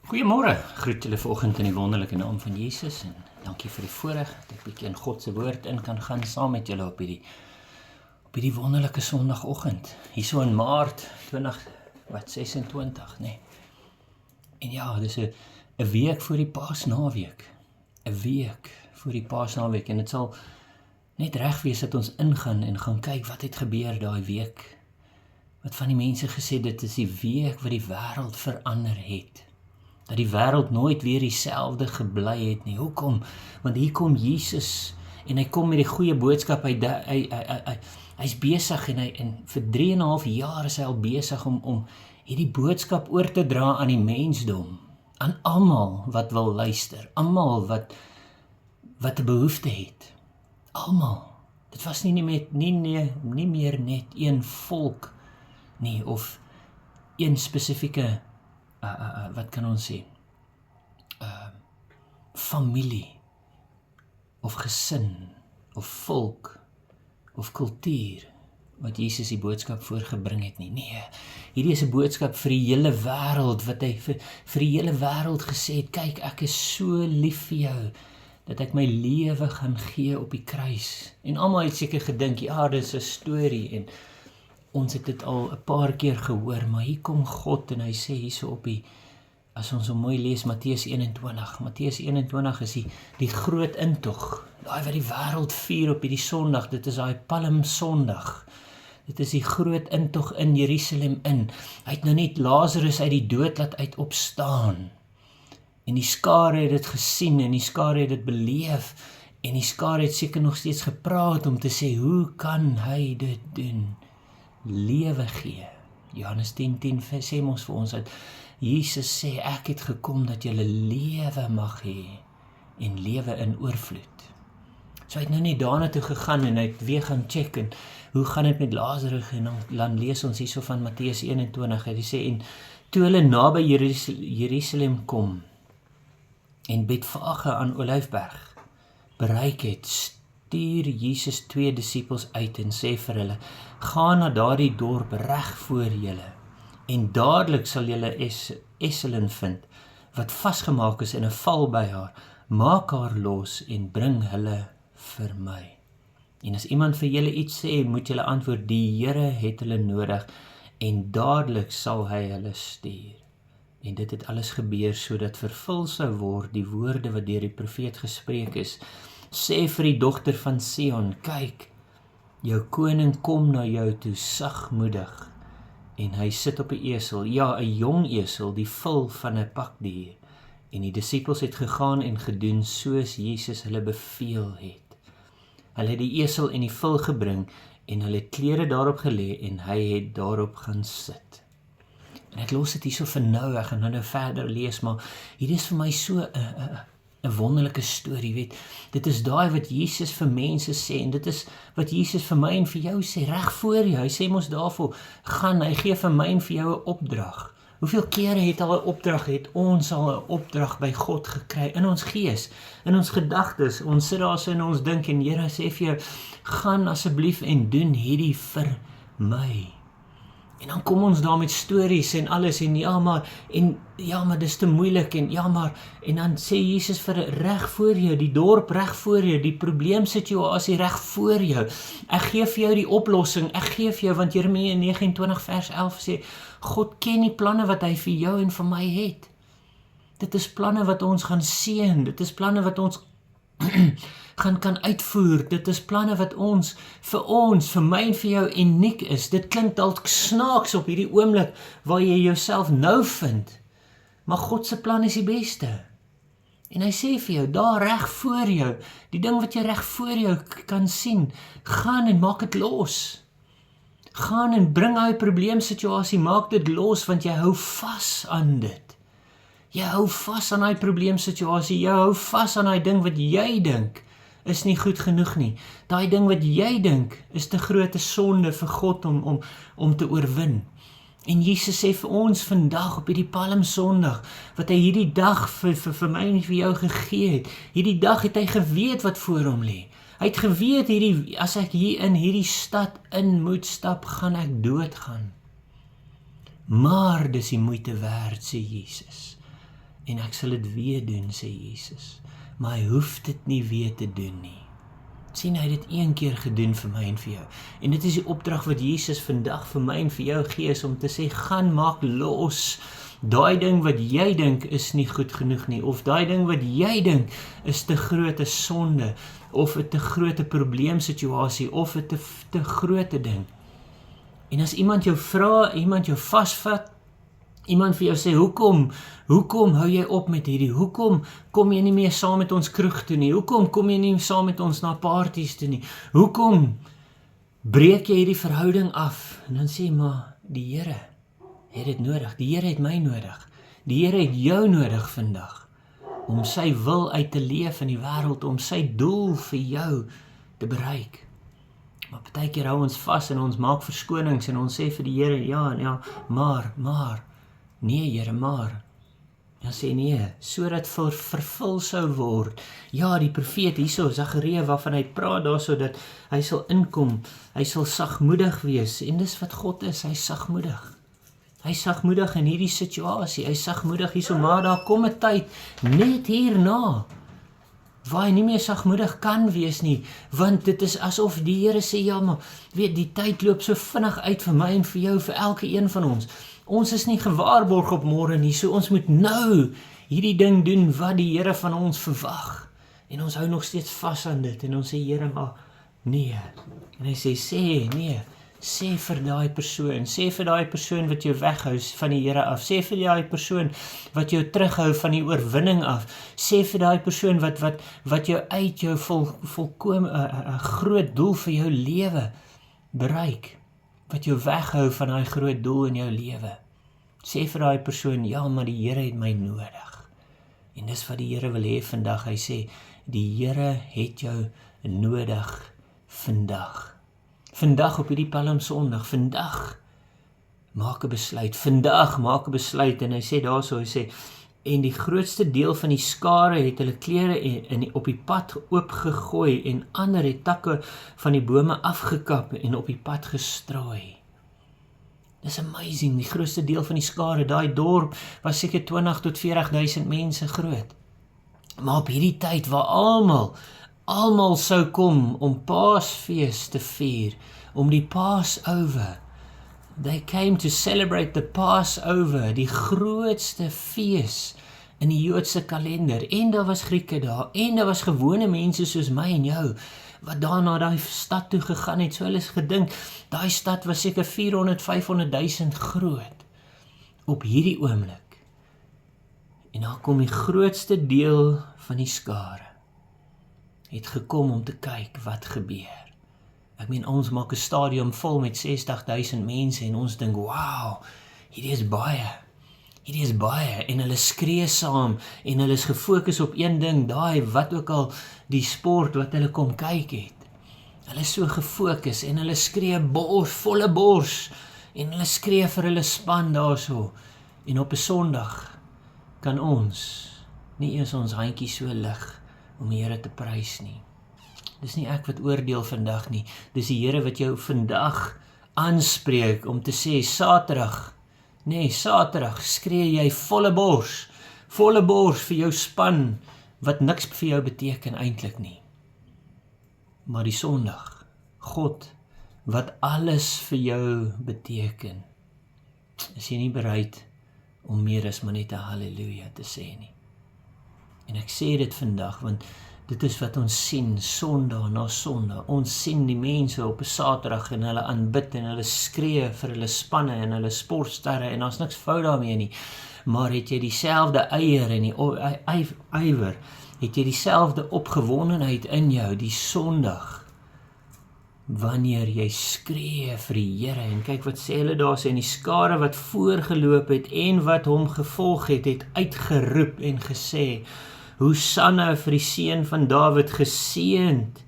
Goeiemôre, groet julle vanoggend in die wonderlike naam van Jesus en dankie vir die voorreg dat ek bietjie in God se woord in kan gaan saam met julle op hierdie wonderlike Sondagoggend. Hierso in Maart 2026, nee. En ja, dis 'n week voor die Paasnaweek. 'n week voor die Paasnaweek en dit sal net reg wees dat ons ingaan en gaan kyk wat het gebeur daai week. Wat van die mense gesê dit is die week wat die wêreld verander het. Dat die wêreld nooit weer dieselfde gebly het nie. Hoekom? Want hier kom Jesus en hy kom met die goeie boodskap. Hy's besig en vir 3,5 jaar is hy al besig om hierdie boodskap oor te dra aan die mensdom. Aan almal wat wil luister. Almal wat 'n behoefte het. Almal. Dit was nie meer net een volk nie of een spesifieke wat kan ons sê, familie, of gesin, of volk, of kultuur, wat Jesus die boodskap voorgebring het nie. Nee, hierdie is 'n boodskap vir die hele wêreld, wat hy vir die hele wêreld gesê het, kyk, ek is so lief vir jou, dat ek my lewe gaan gee op die kruis. En almal het seker gedink, ja, dis 'n storie, en ons het dit al 'n paar keer gehoor, maar hier kom God en hy sê hierso op as ons hom mooi lees, Matteus 21. Matteus 21 is die groot intog, daai wat die wêreld vier op hierdie Sondag, dit is daai Palm Sondag. Dit is die groot intog in Jerusalem in. Hy het nou net Lazarus uit die dood laat uit opstaan. En die skare het dit gesien en die skare het dit beleef en die skare het seker nog steeds gepraat om te sê, hoe kan hy dit doen? Lewe gee. Johannes 10:10 sê ons vir ons dat Jesus sê, ek het gekom dat julle lewe mag hê en lewe in oorvloed. So hy het nou net daarna toe gegaan en hy het weer gaan check en hoe gaan dit met Lazarus en dan lees ons hierso van Matteus 21. Hy sê, en toe hulle naby Jerusalem kom en Betfage aan Olyfberg bereik het, stuur Jesus 2 disippels uit en sê vir hulle, gaan na daardie dorp reg voor julle en dadelik sal julle esselin vind wat vasgemaak is in 'n val by haar, maak haar los en bring hulle vir my. En as iemand vir julle iets sê, moet julle antwoord, die Here het hulle nodig en dadelik sal hy hulle stuur. En dit het alles gebeur sodat vervul sou word die woorde wat deur die profeet gespreek is. Sê vir die dogter van Sion, kyk, jou koning kom na jou toe sagmoedig en hy sit op 'n esel, ja, 'n jong esel, die vul van 'n pakdier. En die disippels het gegaan en gedoen soos Jesus hulle beveel het. Hulle het die esel en die vul gebring en hulle het klere daarop gelê en hy het daarop gaan sit. En ek los dit hierso vir nou, ek gaan nou verder lees, maar hier is vir my so 'n wonderlike storie, weet. Dit is daai wat Jesus vir mense sê, en dit is wat Jesus vir my en vir jou sê, reg voor jou. Hy sê mos daarvoor, gaan, hy gee vir my en vir jou 'n opdrag. Hoeveel kere het ons al 'n opdrag by God gekry, in ons gees, in ons gedagtes, ons sit daar so en ons dink, en Here sê vir jou, gaan asseblief en doen hierdie vir my. En dan kom ons daar met stories en alles en ja maar dis te moeilik en en dan sê Jesus vir reg voor jou, die dorp reg voor jou, die probleemsituasie reg voor jou. Ek gee vir jou die oplossing, ek gee vir jou, want Jeremia 29 vers 11 sê, God ken die planne wat hy vir jou en vir my het. Dit is planne wat ons gaan seën, dit is planne wat ons kan uitvoer, dit is planne wat vir my en vir jou uniek is. Dit klink dalk snaaks op hierdie oomblik waar jy jouself nou vind, maar God se plan is die beste. En hy sê vir jou, daar reg voor jou, die ding wat jy reg voor jou kan sien, gaan en maak dit los. Gaan en bring hy probleemsituasie, maak dit los, want jy hou vas aan dit. Jy hou vas aan hy probleemsituasie, jy hou vas aan hy ding wat jy dink is nie goed genoeg nie. Daai ding wat jy dink is te groot sonde vir God om te oorwin. En Jesus sê vir ons vandag op hierdie Palm Sondag, wat hy hierdie dag vir my en vir jou gegee het, hierdie dag het hy geweet wat voor hom lê. Hy het geweet, as ek hier in hierdie stad in moet stap, gaan ek doodgaan. Maar dis die moeite werd, sê Jesus. en ek sal dit weer doen, sê Jesus. Maar hy hoef dit nie weer te doen nie. Sien, hy het dit een keer gedoen vir my en vir jou. En dit is die opdrag wat Jesus vandag vir my en vir jou gee, is om te sê, gaan maak los. Daai ding wat jy dink is nie goed genoeg nie, of daai ding wat jy dink is te groot sonde, of 'n te groot probleemsituasie, of 'n te groot ding. En as iemand jou vra, iemand jou vasvat, iemand vir jou sê, hoekom hou jy op met hierdie? Hoekom kom jy nie meer saam met ons kroeg toe nie? Hoekom kom jy nie saam met ons na parties toe nie? Hoekom breek jy hierdie verhouding af? En dan sê, maar die Here het dit nodig. Die Here het my nodig. Die Here het jou nodig vandag, om sy wil uit te leef in die wêreld, om sy doel vir jou te bereik. Maar partykeer hou ons vas en ons maak verskonings en ons sê vir die Here, ja, maar, nee Here, maar. Dan sê nee, sodat vervul sou word. Ja, die profeet hierso, Sagaria, waarvan hy praat daarso, dat hy sal inkom, hy sal sagmoedig wees, en dis wat God is, hy is sagmoedig. Hy is sagmoedig in hierdie situasie, hy is sagmoedig hierso, maar daar kom 'n tyd, net hierna, waar hy nie meer sagmoedig kan wees nie, want dit is asof die Here sê, ja, maar weet, die tyd loop so vinnig uit vir my en vir jou, vir elke een van ons. Ons is nie gewaarborg op môre nie, so ons moet nou hierdie ding doen wat die Here van ons verwag. En ons hou nog steeds vas aan dit, en ons sê, Here, maar nee. En hy sê, nee, sê vir daai persoon wat jou weghou van die Here af, sê vir daai persoon wat jou terughou van die oorwinning af, sê vir daai persoon wat jou uit jou volkome 'n groot doel vir jou lewe bereik, wat jou weghou van daai groot doel in jou lewe. Sê vir daai persoon, ja, maar die Here het my nodig. En dis wat die Here wil hê vandag. Hy sê, die Here het jou nodig vandag. Vandag op hierdie Palmsondag, vandag maak 'n besluit, en hy sê daarso, hy sê, en die grootste deel van die skare het hulle klere op die pad oopgegooi, en ander het takke van die bome afgekap en op die pad gestrooi. Dis amazing, die grootste deel van die skare, daai dorp was seker 20 tot 40.000 mense groot. Maar op hierdie tyd waar almal sou kom om Paasfees te vier, om die Passover. They came to celebrate the Passover, die grootste fees in die Joodse kalender. En daar was Grieke daar, en daar was gewone mense soos my en jou, wat daar na daai stad toe gegaan het. So hulle is gedink, daai stad was seker 400-500.000 groot, op hierdie oomblik. En daar kom die grootste deel van die skare, het gekom om te kyk wat gebeur. Ek meen, ons maak 'n stadion vol met 60.000 mense en ons dink, wow, hierdie is baie, en hulle skree saam, en hulle is gefokus op een ding, daai wat ook al die sport wat hulle kom kyk het. Hulle is so gefokus, en hulle skree volle bors, en hulle skree vir hulle span daarso. En op 'n Sondag kan ons nie eens ons handjie so lig om die Here te prys nie. Dis nie ek wat oordeel vandag nie, dis die Here wat jou vandag aanspreek om te sê, Saterdag skree jy volle bors vir jou span, wat niks vir jou beteken eintlik nie. Maar die Sondag, God, wat alles vir jou beteken, is jy nie bereid om meer as maar net 'n halleluja te sê nie. En ek sê dit vandag, want dit is wat ons sien, Sondag na Sondag. Ons sien die mense op 'n Saterdag en hulle aanbid en hulle skree vir hulle spanne en hulle sportsterre, en daar's niks fout daarmee nie. Maar het jy dieselfde eier en die ywer, het jy dieselfde opgewondenheid in jou die Sondag, wanneer jy skree vir die Here? En kyk wat sê hulle daar, sê, en die skare wat voorgeloop het en wat hom gevolg het uitgeroep en gesê, Hosanna vir die seun van Dawid, geseënd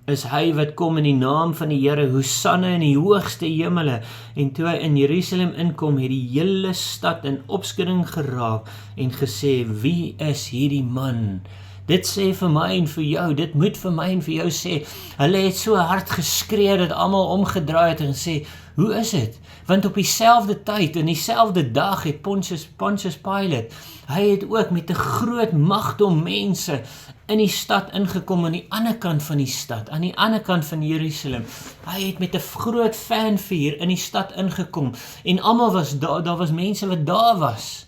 is hy wat kom in die naam van die Here, Hosanna in die hoogste hemele. En toe hy in Jerusalem inkom, het die hele stad in opskudding geraak en gesê, wie is hierdie man? Dit sê vir my en vir jou, dit moet vir my en vir jou sê. Hulle het so hard geskree dat almal omgedraai het en gesê, hoe is dit? Want op dieselfde tyd, in dieselfde dag het Pontius Pilate, hy het ook met 'n groot magdom mense in die stad ingekom, aan die ander kant van die stad, aan die ander kant van Jerusalem. Hy het met 'n groot fanfare in die stad ingekom, en almal was daar was mense wat daar was,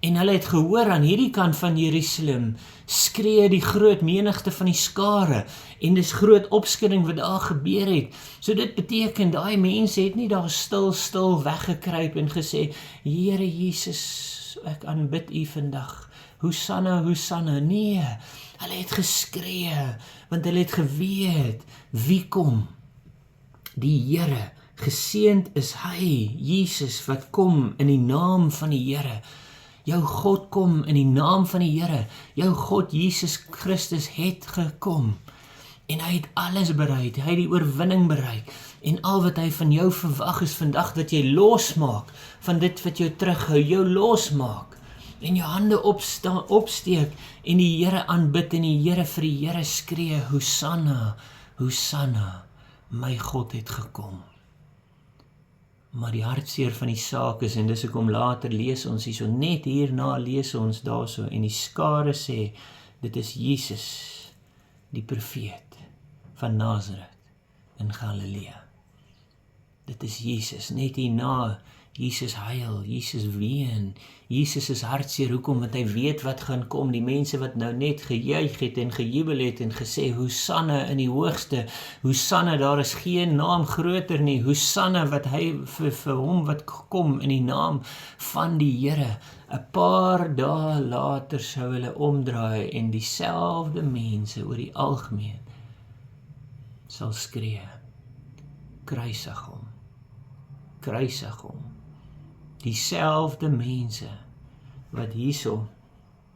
en hulle het gehoor aan hierdie kant van Jerusalem, skree die groot menigte van die skare, en dis groot opskudding wat daar gebeur het. So dit beteken, daai mense het nie daar stil weggekruip en gesê, Here Jesus, ek aanbid U vandag, Hosanna, Hosanna. Nee, hulle het geskree, want hulle het geweet, wie kom? Die Here, geseënd is hy, Jesus, wat kom in die naam van die Here. Jou God kom in die naam van die Here. Jou God Jesus Christus het gekom. En hy het alles bereik. Hy het die oorwinning bereik. En al wat hy van jou verwag is vandag, dat jy losmaak van dit wat jou terughou, jou losmaak. En jou hande opsteek en die Here aanbid en die Here vir die Here skree, Hosanna, Hosanna, my God het gekom. Maar die hartseer van die saak is, en dis hoekom later lees ons hierso, net hierna lees ons daarso, en die skare sê, dit is Jesus, die profeet van Nazareth in Galilea. Dit is Jesus, net hierna, Jesus huil, Jesus ween, Jesus is hartseer, hoekom? Want hy weet wat gaan kom, die mense wat nou net gejuig het en gejubel het en gesê, Hosanna in die hoogste, Hosanna, daar is geen naam groter nie, Hosanna wat hy vir hom wat kom in die naam van die Here. 'n Paar dae later sou hulle omdraai en dieselfde mense oor die algemeen sal skree, kruisig hom, kruisig hom. Dieselfde mense wat hierso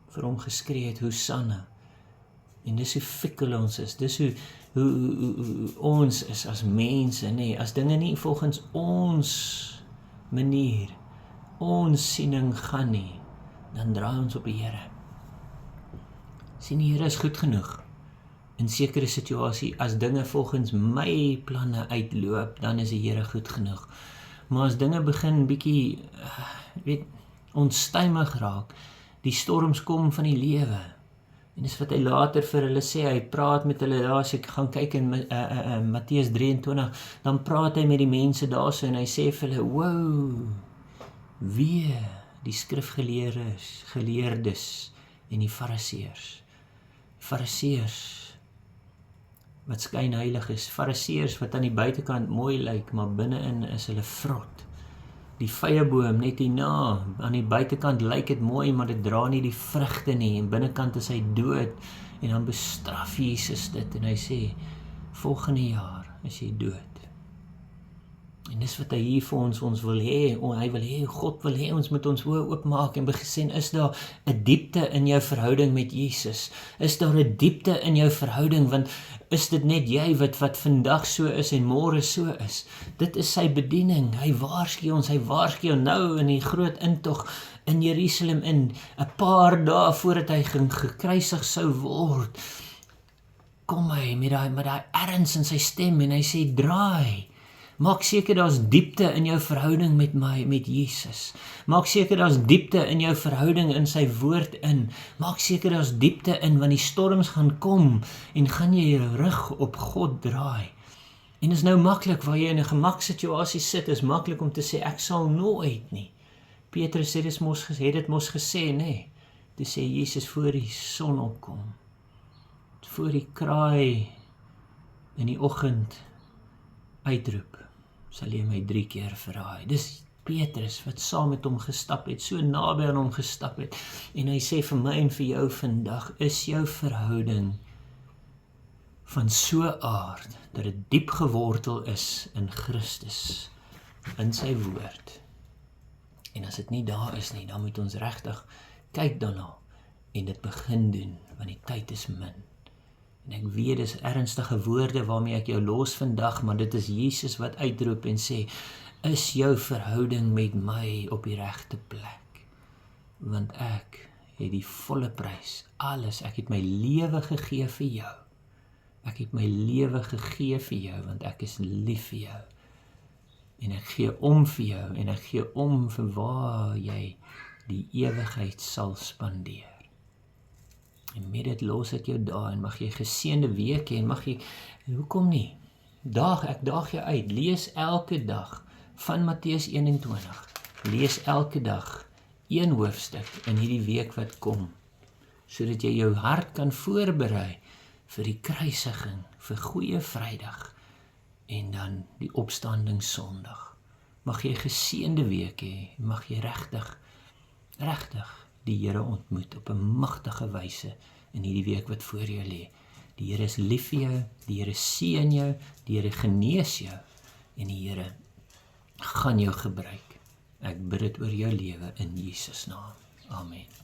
vir hom geskree het, Hosanna. En dis hoe fikkel ons is, dis hoe ons is as mense, nee, as dinge nie volgens ons manier, ons siening gaan nie, dan draai ons op die Here. Sien, die Here is goed genoeg. In sekere situasie, as dinge volgens my planne uitloop, dan is die Here goed genoeg. Maar as dinge begin bietjie, onstuimig raak, die storms kom van die lewe, en dis wat hy later vir hulle sê, hy praat met hulle daar, as ek gaan kyk in Matteus 23, dan praat hy met die mense daar so, en hy sê vir hulle, wow, wee die skrifgeleerdes en die fariseërs, wat skynheilig is, fariseërs wat aan die buitekant mooi lyk, maar binne-in is hulle vrot. Die vyeboom net hierna, aan die buitekant lyk dit mooi, maar dit dra nie die vrugte nie, en binnekant is hy dood, en dan bestraf Jesus dit, en hy sê, volgende jaar is jy dood. En dis wat hy hier vir ons wil hê, hy wil hê, God wil hê, ons moet ons oë oopmaak en begin, is daar 'n diepte in jou verhouding met Jesus? Is daar 'n diepte in jou verhouding, want is dit net jy wat vandag so is en môre so is? Dit is sy bediening, hy waarsku ons nou in die groot intog in Jerusalem in, 'n paar dae voordat hy gekruisig sou word, kom hy met daai erns in sy stem, en hy sê, draai, maak seker daar's diepte in jou verhouding met Jesus. Maak seker daar's diepte in jou verhouding in sy woord in. Maak seker daar's diepte in, want die storms gaan kom, en gaan jy jou rug op God draai. En is nou maklik, waar jy in 'n gemaksituasie sit, is maklik om te sê, ek sal nooit nie. Petrus het dit mos gesê, nee. Toe sê Jesus, voor die son opkom, voor die kraai in die oggend uitroep, sal jy my 3 keer verraai. Dis Petrus wat saam met hom gestap het, so naby aan hom gestap het, en hy sê vir my en vir jou vandag, is jou verhouding van so aard, dat dit diep gewortel is in Christus, in sy woord. En as dit nie daar is nie, dan moet ons regtig kyk daarna, en dit begin doen, want die tyd is min. En ek weet, dis ernstige woorde waarmee ek jou los vandag, maar dit is Jesus wat uitroep en sê, is jou verhouding met my op die regte plek? Want ek het die volle prys, alles, ek het my lewe gegee vir jou. Ek het my lewe gegee vir jou, want ek is lief vir jou. En ek gee om vir jou, en ek gee om vir waar jy die ewigheid sal spandeer. En met dit los ek jou daar, en mag jy geseënde week hê, en mag jy, hoekom nie? Ek daag jou uit, lees elke dag van Matteus 21, lees elke dag een hoofstuk in hierdie week wat kom, sodat jy jou hart kan voorberei vir die kruisiging, vir Goeie Vrydag, en dan die opstanding Sondag. Mag jy geseënde week hê, mag jy regtig die Here ontmoet op 'n magtige wyse in hierdie week wat voor jou lê. Die Here is lief vir jou, die Here seën jou, die Here genees jou, en die Here gaan jou gebruik. Ek bid dit oor jou lewe in Jesus naam. Amen.